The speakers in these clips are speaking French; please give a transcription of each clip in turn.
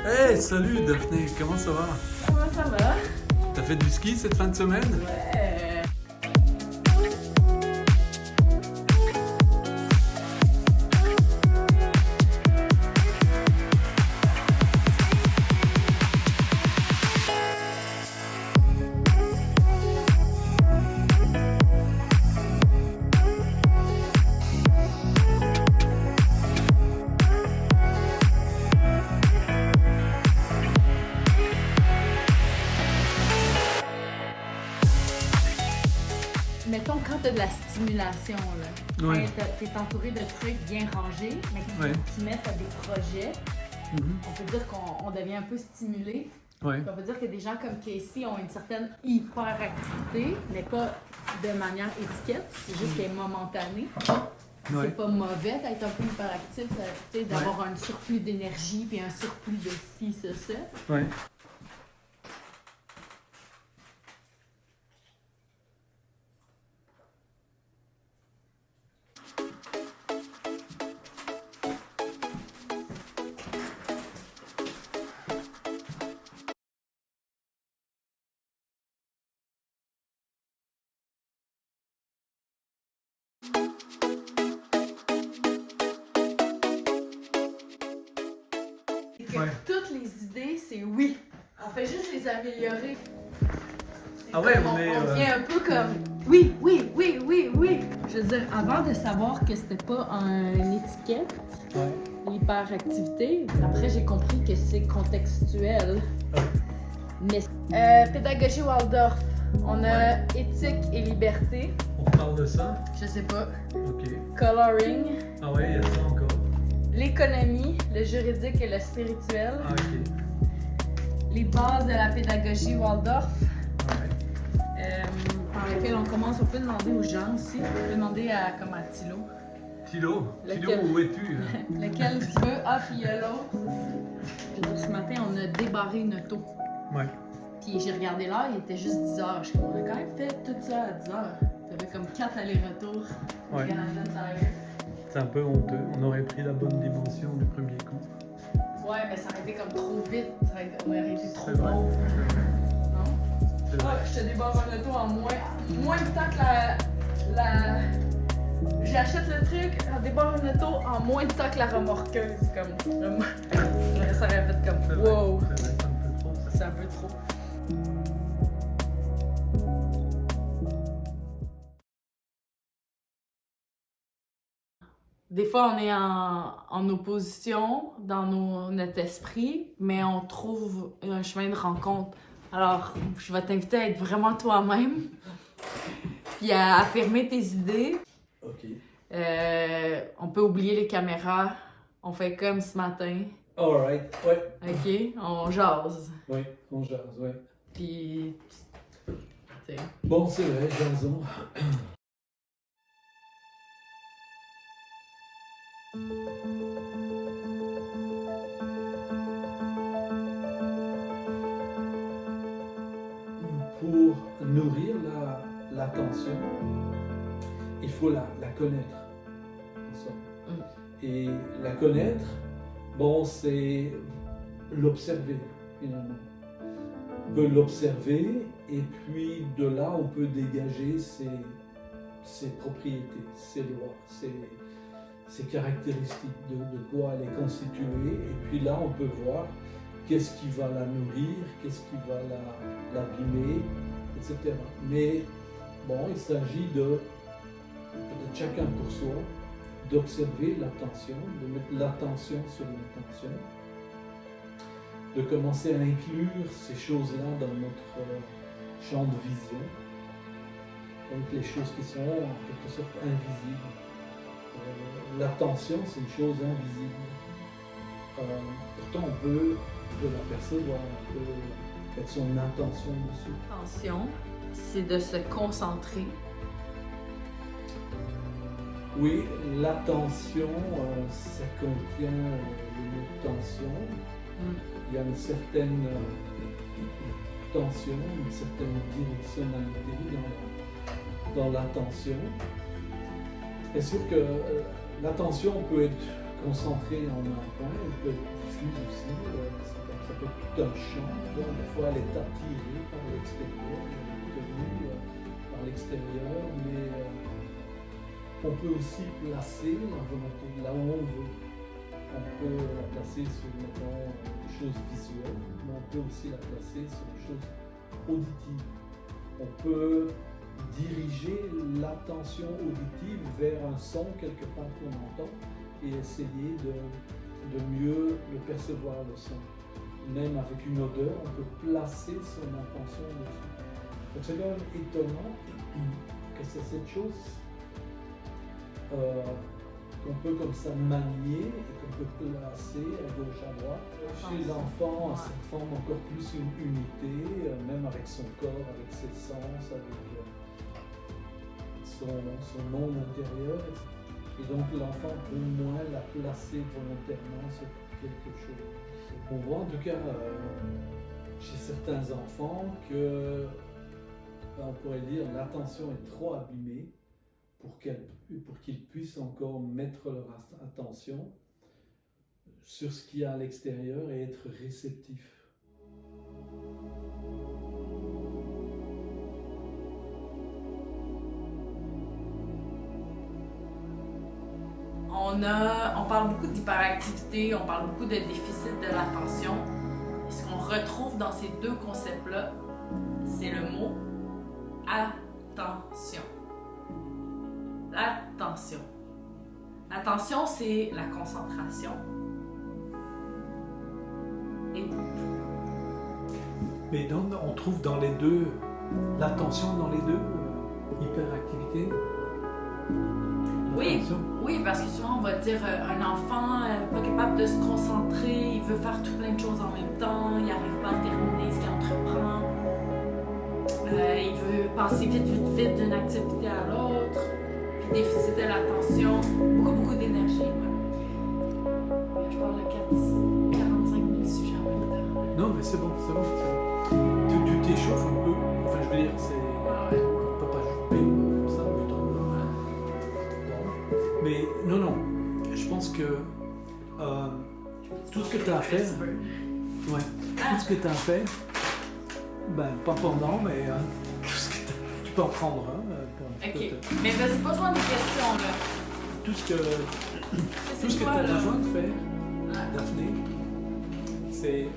Hey, salut Daphné, comment ça va? Comment ça va? T'as fait du ski cette fin de semaine? Ouais. Mettons, quand tu as de la stimulation, là, Ouais. tu es entouré de trucs bien rangés, mais Ouais. qui mettent à des projets, Mhm. on peut dire qu'on devient un peu stimulé. Ouais. Puis on peut dire que des gens comme Casey ont une certaine hyperactivité, mais pas de manière étiquette, c'est juste qu'elle est momentanée. Ouais. C'est pas mauvais d'être un peu hyperactif, d'avoir un surplus d'énergie puis un surplus de ci, ça. Ouais. Et que Ouais. toutes les idées, c'est oui. On fait juste les améliorer. C'est Ah ouais, comme, on est, on devient un peu comme oui. Je veux dire, avant de savoir que c'était pas une étiquette, Ouais. l'hyperactivité, après j'ai compris que c'est contextuel. Ouais. Mais pédagogie Waldorf, on a éthique et liberté, On parle de ça? je sais pas, Ok. coloring, Ah ouais, il y a ça encore. l'économie, le juridique et le spirituel, Ah ok. les bases de la pédagogie Waldorf, Ouais. par lesquelles on commence. On peut demander aux gens aussi, on peut demander à Thilo. Tilo, Lequel? Tilo, où es-tu? Lequel tu veux? Ah, puis il y a l'autre. Je veux dire, ce matin, on a débarré une auto. Ouais. Puis j'ai regardé l'heure, il était juste 10 heures. Je suis comme, on a quand même fait tout ça à 10 heures. T'avais comme 4 allers-retours. Ouais. Canadian Tire. C'est un peu honteux. On aurait pris la bonne dimension du premier coup. Ouais, mais ça aurait été comme trop vite. On aurait été trop C'est vrai. pauvre. Non? C'est Ah, vrai. je te débarre une auto en moins de temps que la... J'achète le truc, on débarre une auto en moins de temps que la remorqueuse. Comme, vraiment. Ça aurait fait C'est comme, vrai. wow. C'est vrai, c'est un peu trop ça. C'est un peu trop. Des fois, on est en opposition dans notre esprit, mais on trouve un chemin de rencontre. Alors, je vais t'inviter à être vraiment toi-même, puis à affirmer tes idées. Ok. On peut oublier les caméras. On fait comme ce matin. Alright. Ouais. OK? On jase. Oui, on jase, ouais. Puis, tu sais. Bon, c'est vrai, jason. Pour nourrir l'attention, il faut la connaître, en somme. Et la connaître, bon, c'est l'observer, finalement. On peut l'observer, et puis de là, on peut dégager ses propriétés, ses lois, ses caractéristiques, de quoi elle est constituée. Et puis là, on peut voir qu'est-ce qui va la nourrir, qu'est-ce qui va l'abîmer, etc. Mais bon, il s'agit de peut-être chacun pour soi, d'observer l'attention, de mettre l'attention sur l'attention, de commencer à inclure ces choses-là dans notre champ de vision, donc les choses qui sont en quelque sorte invisibles. L'attention, c'est une chose invisible. Pourtant, on peut l'apercevoir, on peut mettre son attention dessus. Attention, c'est de se concentrer. Oui, l'attention, ça contient le mot tension. Il y a une certaine tension, une certaine directionnalité dans l'attention. C'est sûr que l'attention peut être concentrée en un point, elle peut être diffuse aussi. Ça peut être tout un champ. Des fois, elle est attirée par l'extérieur, elle est tenue par l'extérieur, mais on peut aussi placer la volonté là où on veut. On peut la placer sur, mettons, des choses visuelles, mais on peut aussi la placer sur des choses auditives. On peut diriger l'attention auditive vers un son quelque part qu'on entend et essayer de mieux le percevoir, le son. Même avec une odeur, on peut placer son attention dessus. Donc c'est quand même étonnant que c'est cette chose qu'on peut comme ça manier et qu'on peut placer à gauche à droite. Chez l'enfant, ça forme encore plus une unité, même avec son corps, avec ses sens, avec son monde intérieur. Et donc l'enfant peut moins la placer volontairement sur quelque chose. On voit en tout cas chez certains enfants que, on pourrait dire, l'attention est trop abîmée pour qu'ils puissent encore mettre leur attention sur ce qu'il y a à l'extérieur et être réceptifs. On parle beaucoup d'hyperactivité, on parle beaucoup de déficit de l'attention. Et ce qu'on retrouve dans ces deux concepts-là, c'est le mot attention. L'attention. L'attention, c'est la concentration. Et mais donc, on trouve dans les deux, l'attention dans les deux, hyperactivité. Oui, oui, parce que souvent on va dire un enfant pas capable de se concentrer, il veut faire tout plein de choses en même temps, il n'arrive pas à terminer ce qu'il entreprend, il veut passer vite d'une activité à l'autre, puis déficit de l'attention, beaucoup d'énergie. Ouais. Je parle de 45 000 sujets en même temps. Non, mais c'est bon. Tu t'échauffes un peu, enfin je veux dire, c'est... Ouais. On peut pas juste payer comme ça, mais non, je pense que tout ce que tu as à faire, tout ce que tu as à faire, ben pas pendant, mais tout ce que tu peux en prendre un. Ok, mais vas-y, pose-moi des questions là. Tout ce que tu as besoin de faire, Daphné, c'est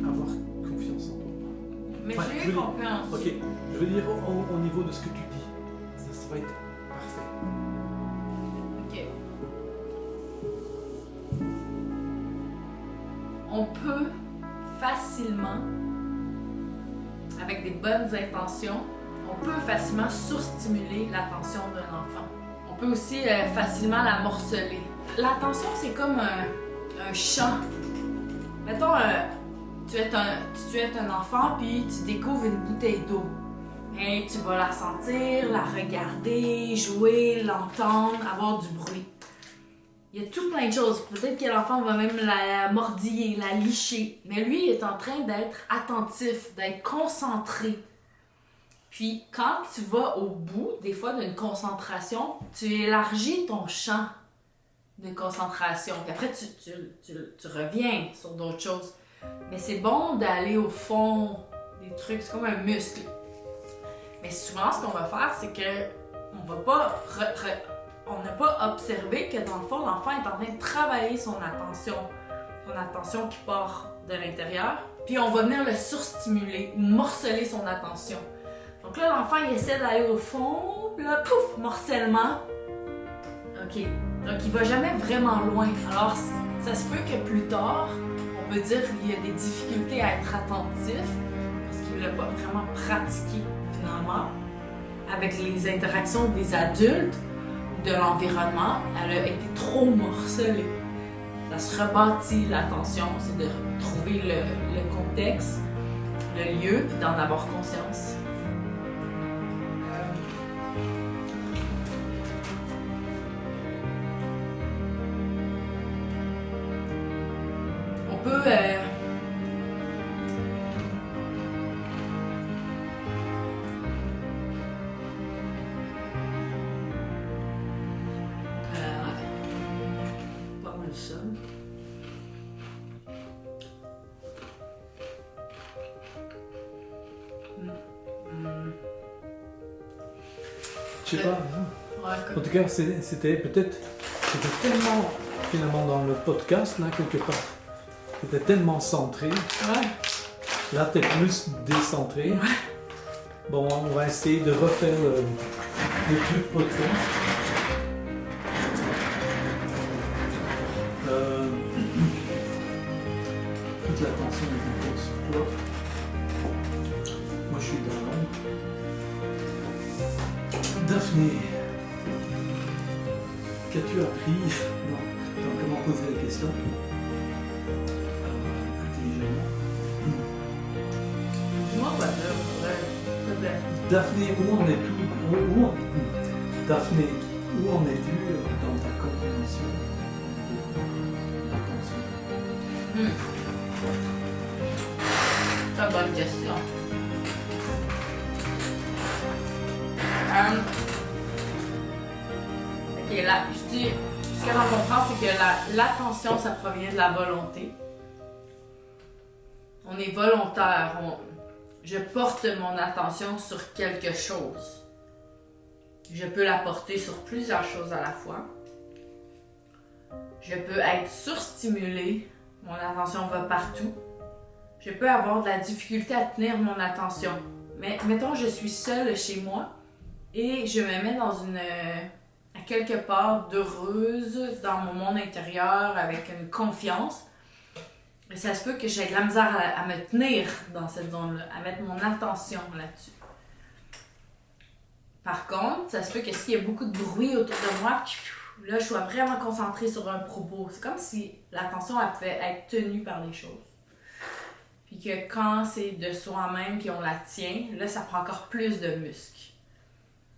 avoir confiance en toi. Mais j'ai eu confiance. Ok, je veux dire au niveau de ce que tu dis, ça va être parfait. Ok. On peut facilement, avec des bonnes intentions, on peut facilement surstimuler l'attention d'un enfant. On peut aussi facilement la morceler. L'attention, c'est comme un champ. Mettons, tu es un enfant, puis tu découvres une bouteille d'eau. Et tu vas la sentir, la regarder, jouer, l'entendre, avoir du bruit. Il y a tout plein de choses. Peut-être que l'enfant va même la mordiller, la licher. Mais lui, il est en train d'être attentif, d'être concentré. Puis, quand tu vas au bout, des fois, d'une concentration, tu élargis ton champ de concentration. Puis après, tu reviens sur d'autres choses. Mais c'est bon d'aller au fond des trucs. C'est comme un muscle. Mais souvent, ce qu'on va faire, c'est que on n'a pas observé que dans le fond, l'enfant est en train de travailler son attention qui part de l'intérieur, puis on va venir le surstimuler ou morceler son attention. Donc là, l'enfant, il essaie d'aller au fond, puis là, pouf, morcellement. OK. Donc, il va jamais vraiment loin. Alors, ça se peut que plus tard, on peut dire qu'il y a des difficultés à être attentif, parce qu'il ne l'a pas vraiment pratiqué, finalement, avec les interactions des adultes, de l'environnement, elle a été trop morcelée. Ça se rebâtit l'attention, c'est de trouver le contexte, le lieu, et d'en avoir conscience. On peut Je sais pas. Ouais, En tout cas, c'était peut-être. C'était tellement, finalement, dans le podcast, là, quelque part. C'était tellement centré. Ouais. Là, t'es plus décentré. Ouais. Bon, on va essayer de refaire le truc podcast. Toute l'attention est encore sur toi. Moi, je suis dans l'ombre. Daphné, qu'as-tu appris? Non, comment poser la question? Intelligemment. Dis-moi quoi dire, s'il te plaît. Daphné, Daphné, où en es-tu dans ta compréhension de l'attention? C'est une bonne question. Ok, là, je dis, ce que j'en comprends, c'est que l'attention, ça provient de la volonté. On est volontaire, je porte mon attention sur quelque chose. Je peux la porter sur plusieurs choses à la fois. Je peux être surstimulée, mon attention va partout. Je peux avoir de la difficulté à tenir mon attention. Mais mettons, je suis seule chez moi et je me mets dans à quelque part d'heureuse dans mon monde intérieur avec une confiance. Et ça se peut que j'ai de la misère à me tenir dans cette zone-là, à mettre mon attention là-dessus. Par contre, ça se peut que s'il y a beaucoup de bruit autour de moi, là, je sois vraiment concentrée sur un propos. C'est comme si l'attention, elle pouvait être tenue par les choses. Puis que quand c'est de soi-même qu'on la tient, là, ça prend encore plus de muscles.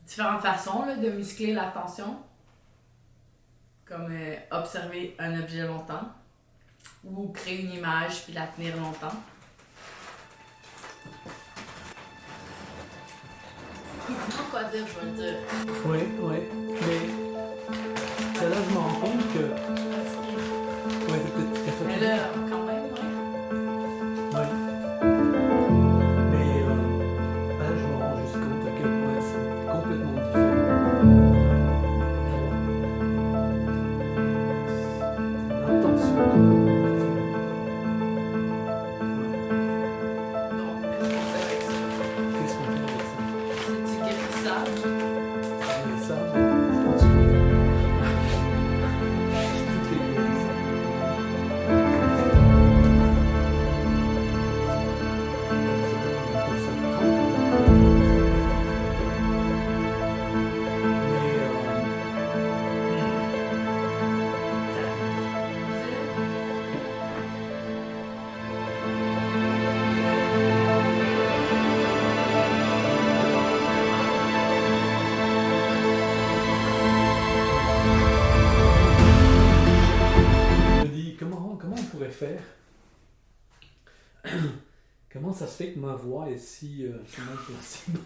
Différentes façons là, de muscler l'attention, comme observer un objet longtemps, ou créer une image puis la tenir longtemps. Dis-moi quoi dire, je vais le dire. Oui, mais là, je me rends compte que. Oui, peut-être que Mais là, quand même, ouais. Oui. Mais là, je me rends juste compte à quel point c'est complètement différent. L'intention est complètement différente. Donc, qu'est-ce qu'on fait avec ça? Qu'est-ce qu'on fait avec ça? C'est du guérissage. Et ça, je pense que. Tout est guérissable. Je me dis, comment on pourrait faire? Comment ça se fait que ma voix est si mal possible?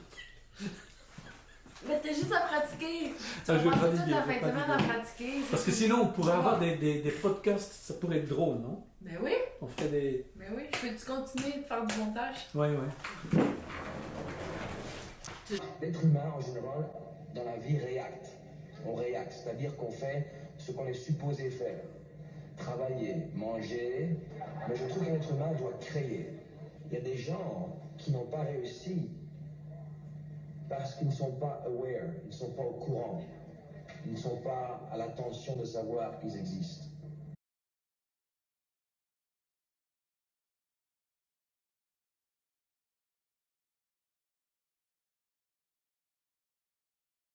Mais t'as juste à pratiquer. Ah, je vais Passer pratiquer, toute la je vais fin de semaine à pratiquer. pratiquer. Parce que sinon, on pourrait avoir des podcasts, ça pourrait être drôle, non? Ben oui, On ferait des... ben oui. Peux-tu continuer de faire du montage? Ouais. L'être humain, en général, dans la vie, réacte. On réacte, c'est-à-dire qu'on fait ce qu'on est supposé faire. Travailler, manger. Mais je trouve qu'un être humain doit créer. Il y a des gens qui n'ont pas réussi parce qu'ils ne sont pas aware, ils ne sont pas au courant. Ils ne sont pas à l'attention de savoir qu'ils existent.